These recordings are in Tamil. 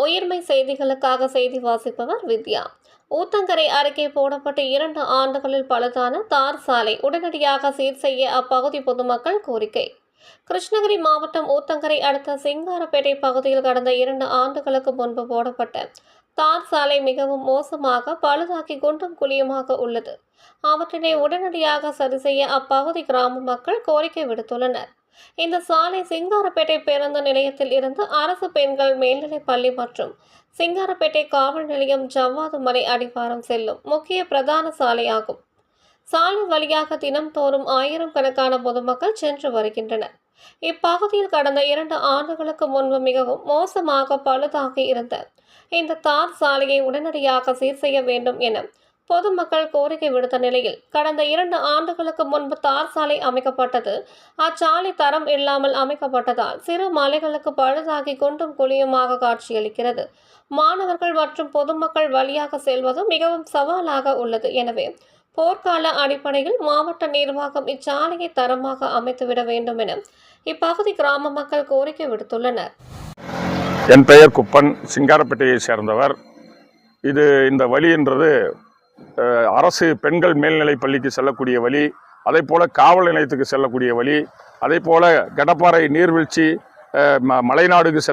உயிர்மை செய்திகளுக்காக செய்தி வாசிப்பவர் வித்யா. ஊத்தங்கரை அருகே போடப்பட்ட 2 ஆண்டுகளில் பழுதான தார் சாலை உடனடியாக சீர் செய்ய அப்பகுதி பொதுமக்கள் கோரிக்கை. கிருஷ்ணகிரி மாவட்டம் ஊத்தங்கரை அடுத்த சிங்காரப்பேட்டை பகுதியில் கடந்த 2 ஆண்டுகளுக்கு முன்பு போடப்பட்ட தார் சாலை மிகவும் மோசமாக பழுதாகி குண்டும் குழியுமாக உள்ளது. அவற்றினை உடனடியாக சரி செய்ய அப்பகுதி கிராம மக்கள் கோரிக்கை விடுத்துள்ளனர். இந்த சாலை சிங்காரப்பேட்டை பேருந்து நிலையத்தில் இருந்து அரசு பெண்கள் மேல்நிலைப் பள்ளி மற்றும் சிங்காரப்பேட்டை காவல் நிலையம் ஜவ்வாது மலை அடிவாரம் செல்லும் முக்கிய பிரதான சாலையாகும். சாலை வழியாக தினம்தோறும் 1000 கணக்கான பொதுமக்கள் சென்று வருகின்றனர். இப்பகுதியில் கடந்த 2 ஆண்டுகளுக்கு முன்பு மிகவும் மோசமாக பழுதாகி இருந்த இந்த தார் சாலையை உடனடியாக சீர் செய்ய வேண்டும் என பொதுமக்கள் கோரிக்கை விடுத்த நிலையில் கடந்த 2 ஆண்டுகளுக்கு முன்பு தார் சாலை அமைக்கப்பட்டது. அச்சாலை தரம் இல்லாமல் அமைக்கப்பட்டதால் சிறு மலைகளுக்கு பழுதாகி குண்டும் குழியுமாக காட்சியளிக்கிறது. மாணவர்கள் மற்றும் பொதுமக்கள் வழியாக செல்வது மிகவும் சவாலாக உள்ளது. எனவே போர்க்கால அடிப்படையில் மாவட்ட நிர்வாகம் இச்சாலையை தரமாக அமைத்துவிட வேண்டும் என இப்பகுதி கிராம மக்கள் கோரிக்கை விடுத்துள்ளனர். என் பெயர் குப்பன், சிங்காரப்பேட்டையை சேர்ந்தவர். இந்த வழி என்றது அரசு பெண்கள் மேல்நிலைப் பள்ளிக்கு செல்லக்கூடிய வழி, அதே போல் காவல் நிலையத்துக்கு செல்லக்கூடிய வழி, அதே போல் கடப்பாறை நீர்வீழ்ச்சி மலைநாடுக்கு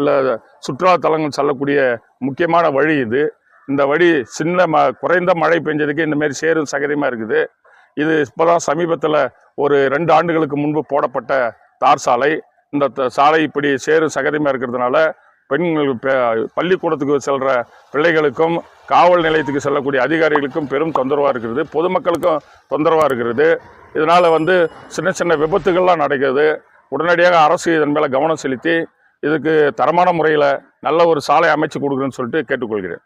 சுற்றுலா தலங்கள் செல்லக்கூடிய முக்கியமான வழி இது. இந்த வழி குறைந்த மழை பெஞ்சதுக்கு இந்தமாரி சேரும் சகதியமாக இருக்குது. இது இப்போதான் சமீபத்தில் ஒரு 2 ஆண்டுகளுக்கு முன்பு போடப்பட்ட தார் சாலை. இந்த சாலை இப்படி சேரும் சகதியமாக இருக்கிறதுனால பெண்கள் பள்ளிக்கூடத்துக்கு செல்கிற பிள்ளைகளுக்கும் காவல் நிலையத்துக்கு செல்லக்கூடிய அதிகாரிகளுக்கும் பெரும் தொந்தரவாக இருக்கிறது. பொதுமக்களுக்கும் தொந்தரவாக இருக்கிறது. இதனால் சின்ன சின்ன விபத்துகள்லாம் நடக்குது. உடனடியாக அரசு இதன் மேலே கவனம் செலுத்தி இதுக்கு தரமான முறையில் நல்ல ஒரு சாலை அமைச்சு கொடுக்குறேன்னு சொல்லிட்டு கேட்டுக்கொள்கிறேன்.